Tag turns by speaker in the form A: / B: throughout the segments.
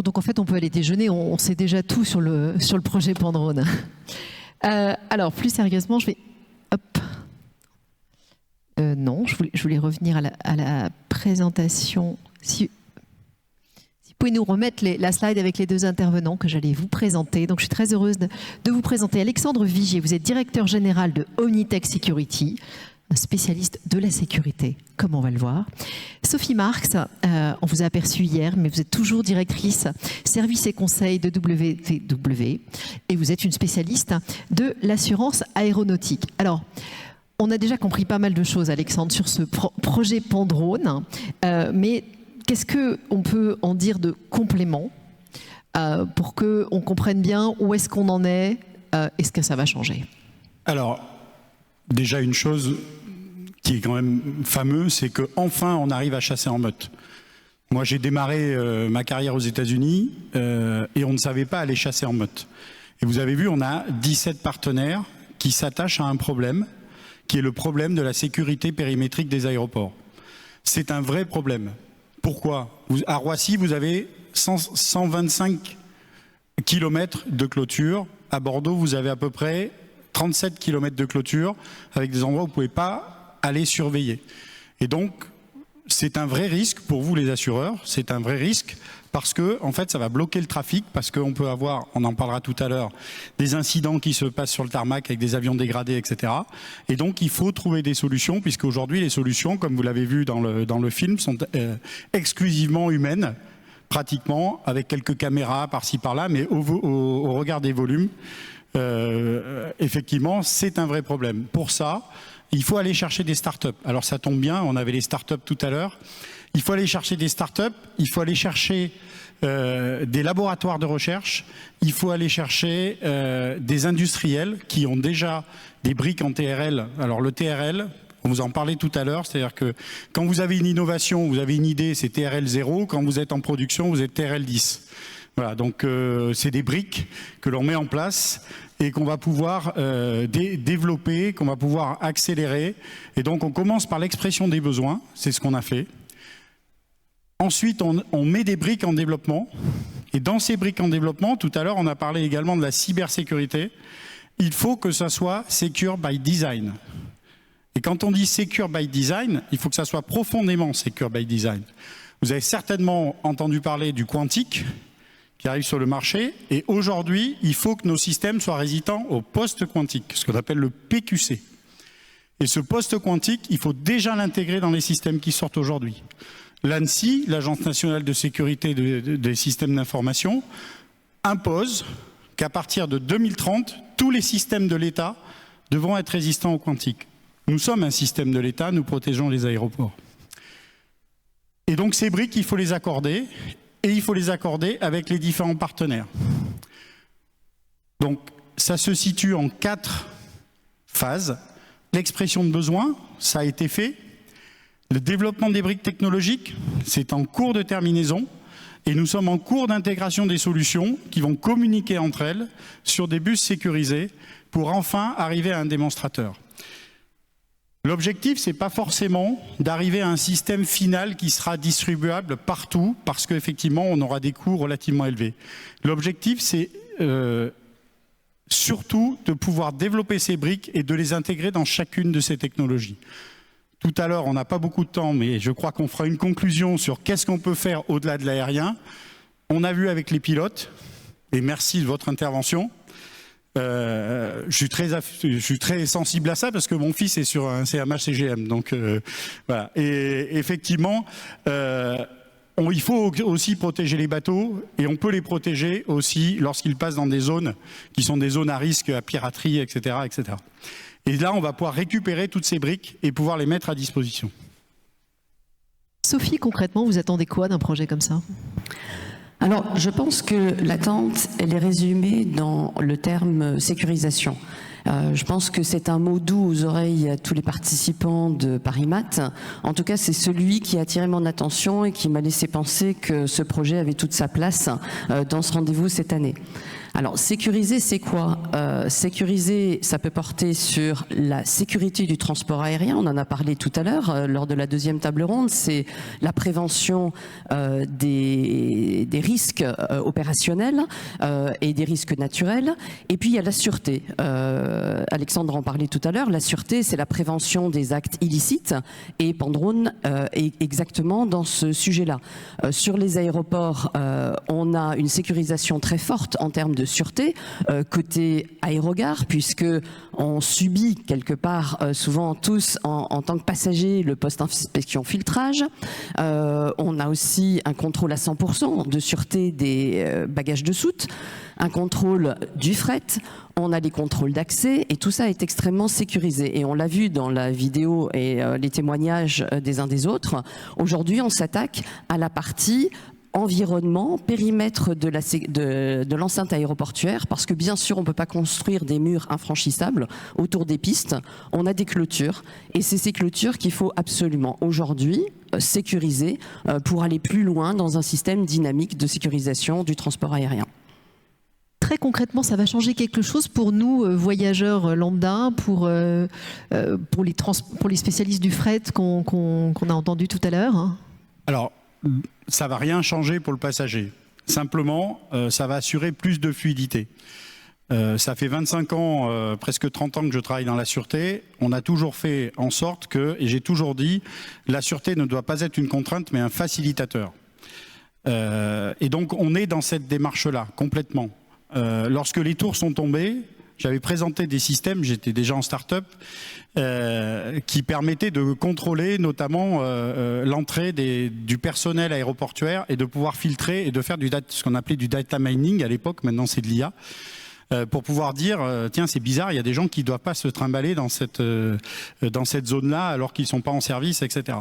A: Bon, donc en fait, on peut aller déjeuner. On sait déjà tout sur le projet Pandrone. Alors, plus sérieusement, je vais... Hop. Non, je voulais revenir à la présentation. Si vous pouvez nous remettre la slide avec les deux intervenants que j'allais vous présenter. Donc, je suis très heureuse de vous présenter Alexandre Vigier. Vous êtes directeur général de Omnitech Security, un spécialiste de la sécurité, comme on va le voir. Sophie Marx, on vous a aperçu hier, mais vous êtes toujours directrice services et conseils de WTW et vous êtes une spécialiste de l'assurance aéronautique. Alors, on a déjà compris pas mal de choses, Alexandre, sur ce projet Pandrone, mais qu'est-ce qu'on peut en dire de complément pour qu'on comprenne bien où est-ce qu'on en est, est-ce que ça va changer?
B: Alors, déjà une chose qui est quand même fameuse, c'est qu'enfin on arrive à chasser en meute. Moi j'ai démarré ma carrière aux États-Unis et on ne savait pas aller chasser en meute. Et vous avez vu, on a 17 partenaires qui s'attachent à un problème, qui est le problème de la sécurité périmétrique des aéroports. C'est un vrai problème. Pourquoi? À Roissy, vous avez 125 km de clôture. À Bordeaux, vous avez à peu près 37 km de clôture avec des endroits où vous ne pouvez pas aller surveiller. Et donc, c'est un vrai risque pour vous les assureurs, c'est un vrai risque parce que, en fait, ça va bloquer le trafic, parce qu'on peut avoir, on en parlera tout à l'heure, des incidents qui se passent sur le tarmac avec des avions dégradés, etc. Et donc, il faut trouver des solutions, puisque aujourd'hui, les solutions, comme vous l'avez vu dans le film, sont exclusivement humaines, pratiquement, avec quelques caméras par-ci par-là, mais au regard des volumes, effectivement, c'est un vrai problème. Pour ça, il faut aller chercher des startups. Alors ça tombe bien, on avait les startups tout à l'heure. Il faut aller chercher des startups, il faut aller chercher des laboratoires de recherche, il faut aller chercher des industriels qui ont déjà des briques en TRL. Alors le TRL, on vous en parlait tout à l'heure, c'est-à-dire que quand vous avez une innovation, vous avez une idée, c'est TRL 0, quand vous êtes en production, vous êtes TRL 10. Voilà, donc c'est des briques que l'on met en place et qu'on va pouvoir développer, qu'on va pouvoir accélérer. Et donc on commence par l'expression des besoins, c'est ce qu'on a fait. Ensuite, on met des briques en développement. Et dans ces briques en développement, tout à l'heure, on a parlé également de la cybersécurité. Il faut que ça soit secure by design. Et quand on dit secure by design, il faut que ça soit profondément secure by design. Vous avez certainement entendu parler du quantique qui arrive sur le marché. Et aujourd'hui, il faut que nos systèmes soient résistants au post-quantique, ce qu'on appelle le PQC. Et ce post-quantique, il faut déjà l'intégrer dans les systèmes qui sortent aujourd'hui. L'ANSSI, l'Agence nationale de sécurité des systèmes d'information, impose qu'à partir de 2030, tous les systèmes de l'État devront être résistants au quantique. Nous sommes un système de l'État, nous protégeons les aéroports. Et donc ces briques, il faut les accorder, et il faut les accorder avec les différents partenaires. Donc ça se situe en 4 phases. L'expression de besoin, ça a été fait. Le développement des briques technologiques, c'est en cours de terminaison. Et nous sommes en cours d'intégration des solutions qui vont communiquer entre elles sur des bus sécurisés pour enfin arriver à un démonstrateur. L'objectif, ce n'est pas forcément d'arriver à un système final qui sera distribuable partout, parce qu'effectivement, on aura des coûts relativement élevés. L'objectif, c'est surtout de pouvoir développer ces briques et de les intégrer dans chacune de ces technologies. Tout à l'heure, on n'a pas beaucoup de temps, mais je crois qu'on fera une conclusion sur qu'est-ce qu'on peut faire au-delà de l'aérien. On a vu avec les pilotes, et merci de votre intervention. Je suis très sensible à ça parce que mon fils est sur un CMA CGM, donc voilà. Et effectivement, il faut aussi protéger les bateaux, et on peut les protéger aussi lorsqu'ils passent dans des zones qui sont des zones à risque, à piraterie, etc., etc. Et là, on va pouvoir récupérer toutes ces briques et pouvoir les mettre à disposition.
A: Sophie, concrètement, vous attendez quoi d'un projet comme ça ?
C: Alors, je pense que l'attente, elle est résumée dans le terme sécurisation. Je pense que c'est un mot doux aux oreilles à tous les participants de Paris Mat. En tout cas, c'est celui qui a attiré mon attention et qui m'a laissé penser que ce projet avait toute sa place dans ce rendez-vous cette année. Alors, sécuriser, c'est quoi? Sécuriser, ça peut porter sur la sécurité du transport aérien. On en a parlé tout à l'heure lors de la deuxième table ronde. C'est la prévention des risques opérationnels et des risques naturels. Et puis, il y a la sûreté. Alexandre en parlait tout à l'heure. La sûreté, c'est la prévention des actes illicites. Et Pandrone est exactement dans ce sujet-là. Sur les aéroports, on a une sécurisation très forte en termes de sûreté côté aérogare, puisque on subit quelque part souvent tous en tant que passager le post-inspection filtrage. On a aussi un contrôle à 100% de sûreté des bagages de soute, un contrôle du fret, on a les contrôles d'accès et tout ça est extrêmement sécurisé. Et on l'a vu dans la vidéo et les témoignages des uns des autres. Aujourd'hui, on s'attaque à la partie environnement, périmètre de l'enceinte aéroportuaire, parce que bien sûr on ne peut pas construire des murs infranchissables autour des pistes, on a des clôtures et c'est ces clôtures qu'il faut absolument aujourd'hui sécuriser pour aller plus loin dans un système dynamique de sécurisation du transport aérien.
A: Très concrètement, ça va changer quelque chose pour nous, voyageurs lambda, pour les spécialistes du fret qu'on a entendu tout à l'heure?
B: Alors, ça ne va rien changer pour le passager. Simplement, ça va assurer plus de fluidité. Ça fait 25 ans, presque 30 ans que je travaille dans la sûreté. On a toujours fait en sorte que, et j'ai toujours dit, la sûreté ne doit pas être une contrainte, mais un facilitateur. Et donc, on est dans cette démarche-là, complètement. Lorsque les tours sont tombés, j'avais présenté des systèmes, j'étais déjà en start-up, qui permettaient de contrôler notamment l'entrée du personnel aéroportuaire et de pouvoir filtrer et de faire ce qu'on appelait du data mining à l'époque, maintenant c'est de l'IA, pour pouvoir dire, tiens c'est bizarre, il y a des gens qui ne doivent pas se trimballer dans cette zone-là alors qu'ils ne sont pas en service, etc.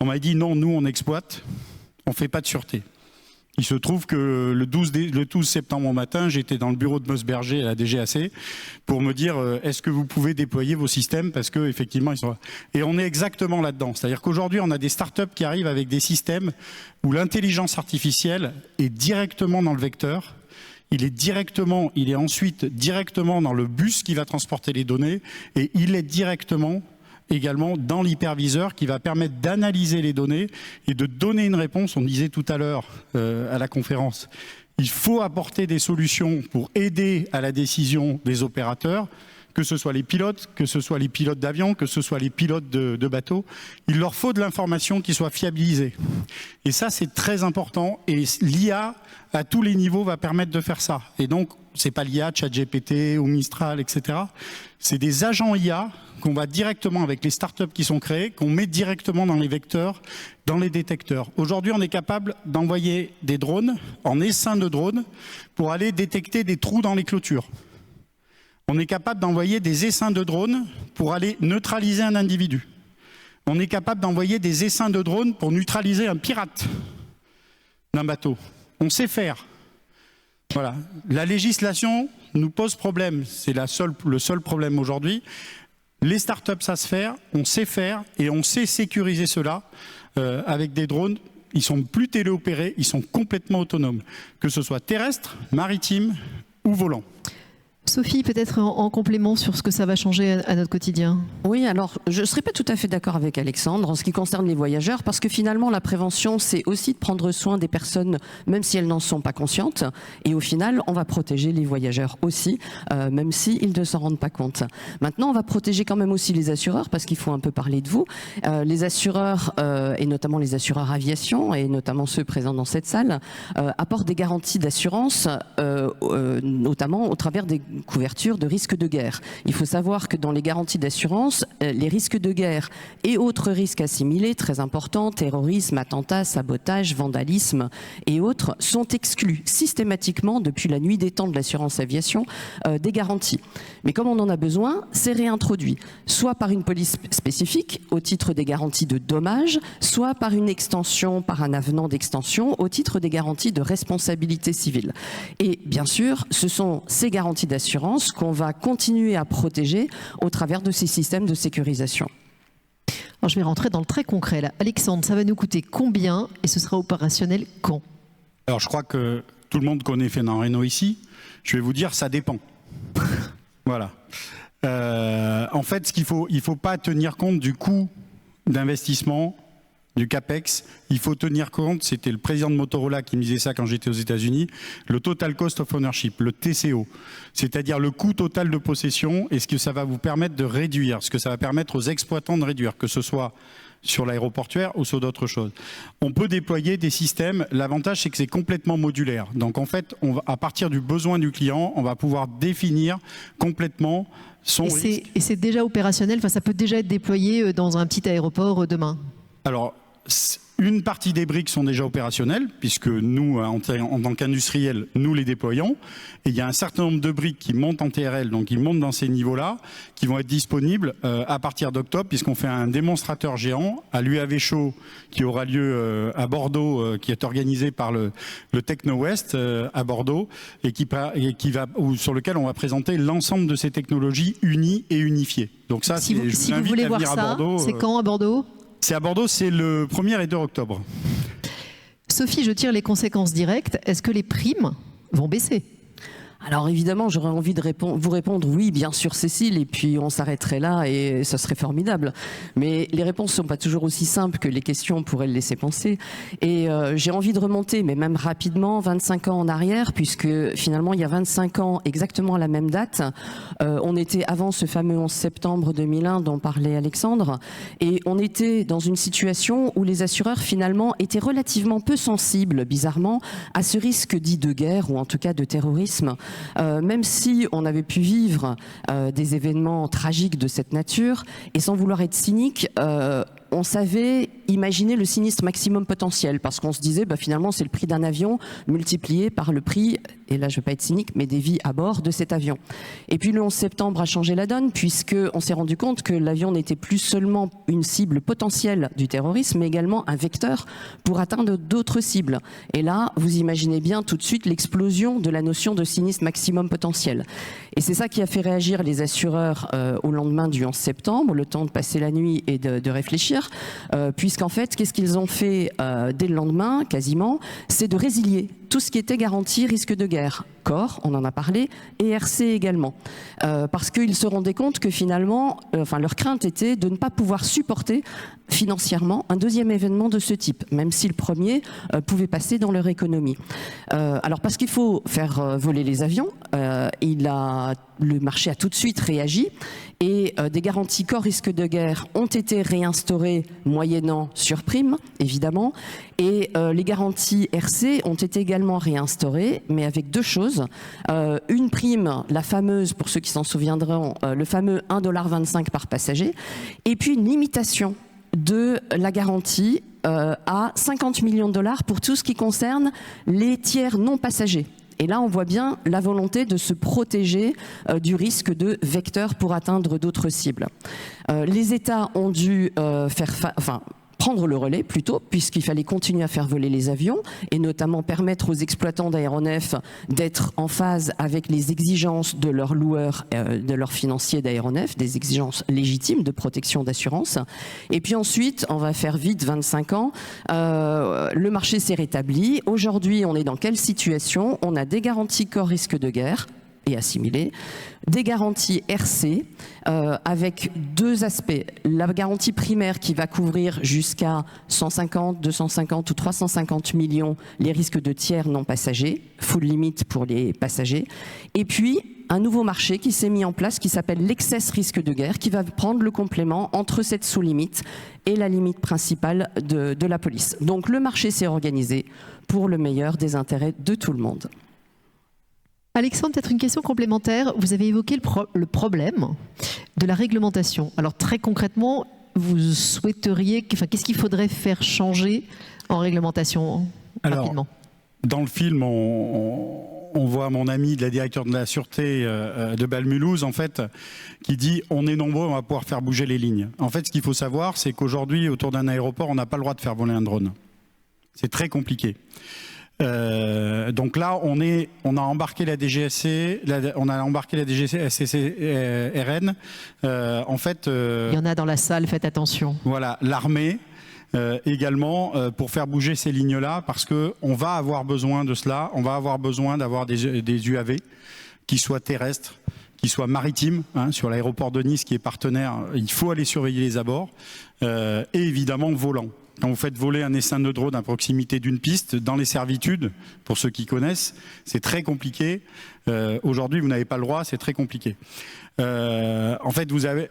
B: On m'a dit non, nous on exploite, on ne fait pas de sûreté. Il se trouve que le 12 septembre au matin, j'étais dans le bureau de Mossberger à la DGAC pour me dire est-ce que vous pouvez déployer vos systèmes parce que effectivement ils sont là. Et on est exactement là-dedans. C'est-à-dire qu'aujourd'hui on a des startups qui arrivent avec des systèmes où l'intelligence artificielle est directement dans le vecteur. Il est ensuite directement dans le bus qui va transporter les données et il est directement également dans l'hyperviseur qui va permettre d'analyser les données et de donner une réponse. On disait tout à l'heure à la conférence, il faut apporter des solutions pour aider à la décision des opérateurs, que ce soit les pilotes, que ce soit les pilotes d'avion, que ce soit les pilotes de bateaux. Il leur faut de l'information qui soit fiabilisée. Et ça, c'est très important. Et l'IA, à tous les niveaux, va permettre de faire ça. Et donc, c'est pas l'IA, ChatGPT ou Mistral, etc. C'est des agents IA qu'on va directement, avec les startups qui sont créées, qu'on met directement dans les vecteurs, dans les détecteurs. Aujourd'hui, on est capable d'envoyer des drones en essaim de drones pour aller détecter des trous dans les clôtures. On est capable d'envoyer des essaims de drones pour aller neutraliser un individu. On est capable d'envoyer des essaims de drones pour neutraliser un pirate d'un bateau. On sait faire. Voilà. La législation nous pose problème. C'est le seul problème aujourd'hui. Les startups savent se faire, on sait faire et on sait sécuriser cela avec des drones. Ils sont plus téléopérés, ils sont complètement autonomes, que ce soit terrestre, maritime ou volant.
A: Sophie, peut-être en complément sur ce que ça va changer à notre quotidien.
C: Oui, alors je ne serais pas tout à fait d'accord avec Alexandre en ce qui concerne les voyageurs, parce que finalement la prévention, c'est aussi de prendre soin des personnes, même si elles n'en sont pas conscientes. Et au final, on va protéger les voyageurs aussi, même s'ils ne s'en rendent pas compte. Maintenant, on va protéger quand même aussi les assureurs, parce qu'il faut un peu parler de vous. Les assureurs, et notamment les assureurs aviation, et notamment ceux présents dans cette salle, apportent des garanties d'assurance, notamment au travers des couverture de risques de guerre. Il faut savoir que dans les garanties d'assurance, les risques de guerre et autres risques assimilés, très importants, terrorisme, attentats, sabotage, vandalisme et autres, sont exclus systématiquement depuis la nuit des temps de l'assurance aviation des garanties. Mais comme on en a besoin, c'est réintroduit, soit par une police spécifique au titre des garanties de dommages, soit par une extension, par un avenant d'extension au titre des garanties de responsabilité civile. Et bien sûr, ce sont ces garanties d'assurance qu'on va continuer à protéger au travers de ces systèmes de sécurisation.
A: Alors je vais rentrer dans le très concret là. Alexandre, ça va nous coûter combien et ce sera opérationnel quand?
B: Alors je crois que tout le monde connaît Fernand Reynaud ici. Je vais vous dire, ça dépend. Voilà. En fait, il faut pas tenir compte du coût d'investissement, du CAPEX. Il faut tenir compte, c'était le président de Motorola qui me disait ça quand j'étais aux États-Unis, le Total Cost of Ownership, le TCO. C'est-à-dire le coût total de possession et ce que ça va vous permettre de réduire, ce que ça va permettre aux exploitants de réduire, que ce soit sur l'aéroportuaire ou sur d'autres choses. On peut déployer des systèmes. L'avantage, c'est que c'est complètement modulaire. Donc, en fait, à partir du besoin du client, on va pouvoir définir complètement son risque.
A: Et c'est déjà opérationnel, enfin, ça peut déjà être déployé dans un petit aéroport demain.
B: Alors, une partie des briques sont déjà opérationnelles, puisque nous, en tant qu'industriels, nous les déployons. Et il y a un certain nombre de briques qui montent en TRL, donc ils montent dans ces niveaux-là, qui vont être disponibles à partir d'octobre, puisqu'on fait un démonstrateur géant à l'UAV Show qui aura lieu à Bordeaux, qui est organisé par le Techno West à Bordeaux, et sur lequel on va présenter l'ensemble de ces technologies unies et unifiées. Donc ça,
A: si vous voulez voir ça, c'est quand à Bordeaux ?
B: C'est à Bordeaux, c'est le 1er et 2 octobre.
A: Sophie, je tire les conséquences directes. Est-ce que les primes vont baisser ?
C: Alors évidemment, j'aurais envie de vous répondre oui, bien sûr Cécile, et puis on s'arrêterait là et ce serait formidable. Mais les réponses ne sont pas toujours aussi simples que les questions pourraient le laisser penser. Et j'ai envie de remonter, mais même rapidement, 25 ans en arrière, puisque finalement il y a 25 ans, exactement à la même date, on était avant ce fameux 11 septembre 2001 dont parlait Alexandre, et on était dans une situation où les assureurs finalement étaient relativement peu sensibles, bizarrement, à ce risque dit de guerre, ou en tout cas de terrorisme. Même si on avait pu vivre des événements tragiques de cette nature, et sans vouloir être cynique, on savait imaginer le sinistre maximum potentiel, parce qu'on se disait finalement c'est le prix d'un avion multiplié par le prix, et là je ne veux pas être cynique, mais des vies à bord de cet avion. Et puis le 11 septembre a changé la donne, puisqu'on s'est rendu compte que l'avion n'était plus seulement une cible potentielle du terrorisme, mais également un vecteur pour atteindre d'autres cibles. Et là, vous imaginez bien tout de suite l'explosion de la notion de sinistre maximum potentiel. Et c'est ça qui a fait réagir les assureurs au lendemain du 11 septembre, le temps de passer la nuit et de réfléchir, puisqu'en fait, qu'est-ce qu'ils ont fait dès le lendemain, quasiment, c'est de résilier tout ce qui était garantie risque de guerre. Corps, on en a parlé, et RC également. Parce qu'ils se rendaient compte que finalement, leur crainte était de ne pas pouvoir supporter financièrement un deuxième événement de ce type, même si le premier pouvait passer dans leur économie. Alors parce qu'il faut faire voler les avions, le marché a tout de suite réagi, et des garanties corps risque de guerre ont été réinstaurées moyennant surprime, évidemment, et les garanties RC ont été également réinstaurées, mais avec deux choses. Une prime, la fameuse, pour ceux qui s'en souviendront, le fameux 1,25 $ par passager, et puis une limitation de la garantie à 50 millions de dollars pour tout ce qui concerne les tiers non passagers. Et là, on voit bien la volonté de se protéger du risque de vecteurs pour atteindre d'autres cibles. Les États ont dû prendre le relais plutôt, puisqu'il fallait continuer à faire voler les avions et notamment permettre aux exploitants d'aéronefs d'être en phase avec les exigences de leurs loueurs, de leurs financiers d'aéronefs, des exigences légitimes de protection d'assurance. Et puis ensuite, on va faire vite, 25 ans, le marché s'est rétabli. Aujourd'hui, on est dans quelle situation? On a des garanties corps risque de guerre et assimilés, des garanties RC avec deux aspects. La garantie primaire qui va couvrir jusqu'à 150, 250 ou 350 millions les risques de tiers non passagers, full limit pour les passagers, et puis un nouveau marché qui s'est mis en place qui s'appelle l'excess risque de guerre, qui va prendre le complément entre cette sous-limite et la limite principale de la police. Donc le marché s'est organisé pour le meilleur des intérêts de tout le monde.
A: Alexandre, peut-être une question complémentaire. Vous avez évoqué le problème de la réglementation. Alors très concrètement, vous souhaiteriez, qu'est-ce qu'il faudrait faire changer en réglementation rapidement?
B: Dans le film, on voit mon ami, la directeur de la sûreté de Bâle-Mulhouse, en fait, qui dit « on est nombreux, on va pouvoir faire bouger les lignes ». En fait, ce qu'il faut savoir, c'est qu'aujourd'hui, autour d'un aéroport, on n'a pas le droit de faire voler un drone. C'est très compliqué. Donc là, on a embarqué la DGSC, on a embarqué la DGSC RN. En fait,
A: il y en a dans la salle, faites attention.
B: Voilà, l'armée, également pour faire bouger ces lignes-là, parce qu'on va avoir besoin de cela, on va avoir besoin d'avoir des UAV qui soient terrestres, qui soient maritimes, hein, sur l'aéroport de Nice qui est partenaire, il faut aller surveiller les abords, et évidemment volants. Quand vous faites voler un essaim de drone à proximité d'une piste, dans les servitudes, pour ceux qui connaissent, c'est très compliqué. Aujourd'hui, vous n'avez pas le droit, c'est très compliqué. En fait, vous avez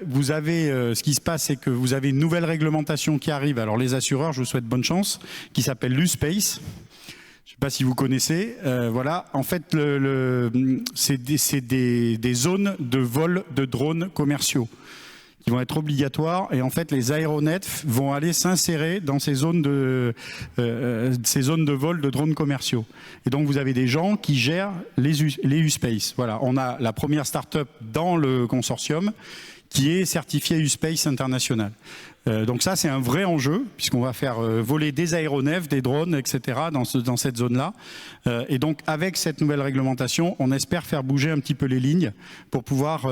B: ce qui se passe, c'est que vous avez une nouvelle réglementation qui arrive. Alors les assureurs, je vous souhaite bonne chance, qui s'appelle l'USpace. Je ne sais pas si vous connaissez. Voilà, en fait, c'est des zones de vol de drones commerciaux qui vont être obligatoires, et en fait les aéronefs vont aller s'insérer dans ces zones de vol de drones commerciaux. Et donc vous avez des gens qui gèrent les USpace. Voilà, on a la première start-up dans le consortium qui est certifiée USpace International. Donc ça, c'est un vrai enjeu, puisqu'on va faire voler des aéronefs, des drones, etc. dans cette zone-là. Et donc, avec cette nouvelle réglementation, on espère faire bouger un petit peu les lignes pour pouvoir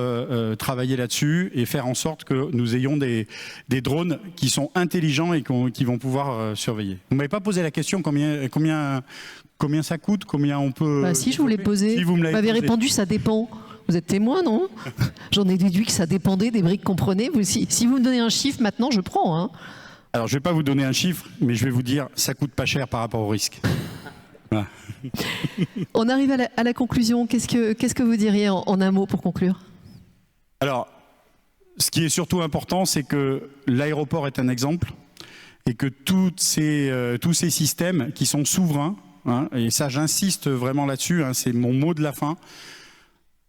B: travailler là-dessus et faire en sorte que nous ayons des drones qui sont intelligents et qui vont pouvoir surveiller. Vous ne m'avez pas posé la question combien ça coûte, combien on peut...
A: Bah, si, je vous l'ai posé.
B: Si vous
A: m'avez répondu, ça dépend. Vous êtes témoin, non? J'en ai déduit que ça dépendait des briques qu'on prenait. Si vous me donnez un chiffre, maintenant, je prends. Hein.
B: Alors, je ne vais pas vous donner un chiffre, mais je vais vous dire, ça coûte pas cher par rapport au risque. Voilà.
A: On arrive à la conclusion. Qu'est-ce que vous diriez en un mot pour conclure?
B: Alors, ce qui est surtout important, c'est que l'aéroport est un exemple et que tous ces systèmes qui sont souverains, hein, et ça j'insiste vraiment là-dessus, hein, c'est mon mot de la fin,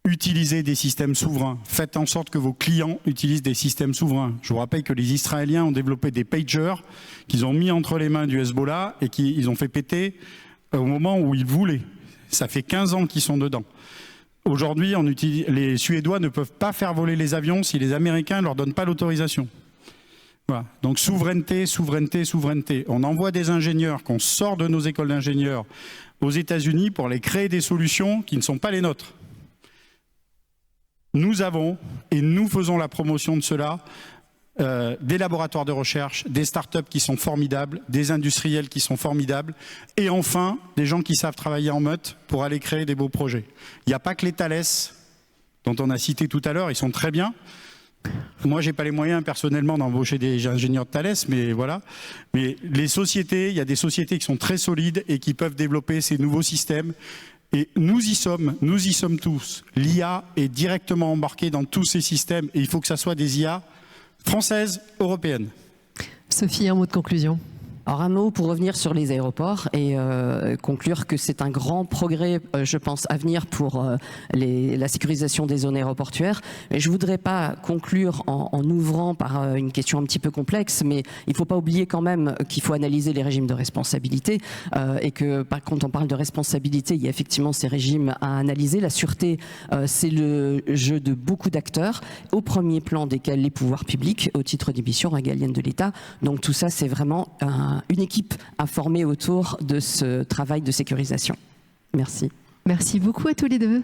B: utilisez des systèmes souverains. Faites en sorte que vos clients utilisent des systèmes souverains. Je vous rappelle que les Israéliens ont développé des pagers qu'ils ont mis entre les mains du Hezbollah et qu'ils ont fait péter au moment où ils voulaient. Ça fait 15 ans qu'ils sont dedans. Aujourd'hui, les Suédois ne peuvent pas faire voler les avions si les Américains ne leur donnent pas l'autorisation. Voilà. Donc souveraineté, souveraineté, souveraineté. On envoie des ingénieurs qu'on sort de nos écoles d'ingénieurs aux États-Unis pour aller créer des solutions qui ne sont pas les nôtres. Nous avons, et nous faisons la promotion de cela, des laboratoires de recherche, des startups qui sont formidables, des industriels qui sont formidables, et enfin, des gens qui savent travailler en meute pour aller créer des beaux projets. Il n'y a pas que les Thales, dont on a cité tout à l'heure, ils sont très bien. Moi, je n'ai pas les moyens personnellement d'embaucher des ingénieurs de Thales, mais voilà. Mais les sociétés, il y a des sociétés qui sont très solides et qui peuvent développer ces nouveaux systèmes. Et nous y sommes tous. L'IA est directement embarquée dans tous ces systèmes et il faut que ça soit des IA françaises, européennes.
A: Sophie, un mot de conclusion.
C: Alors un mot pour revenir sur les aéroports et conclure que c'est un grand progrès, je pense, à venir pour la sécurisation des zones aéroportuaires. Mais je ne voudrais pas conclure en ouvrant par une question un petit peu complexe, mais il ne faut pas oublier quand même qu'il faut analyser les régimes de responsabilité et que quand on parle de responsabilité, il y a effectivement ces régimes à analyser. La sûreté, c'est le jeu de beaucoup d'acteurs, au premier plan desquels les pouvoirs publics, au titre des missions régaliennes de l'État. Donc tout ça, c'est vraiment une équipe à former autour de ce travail de sécurisation. Merci.
A: Merci beaucoup à tous les deux.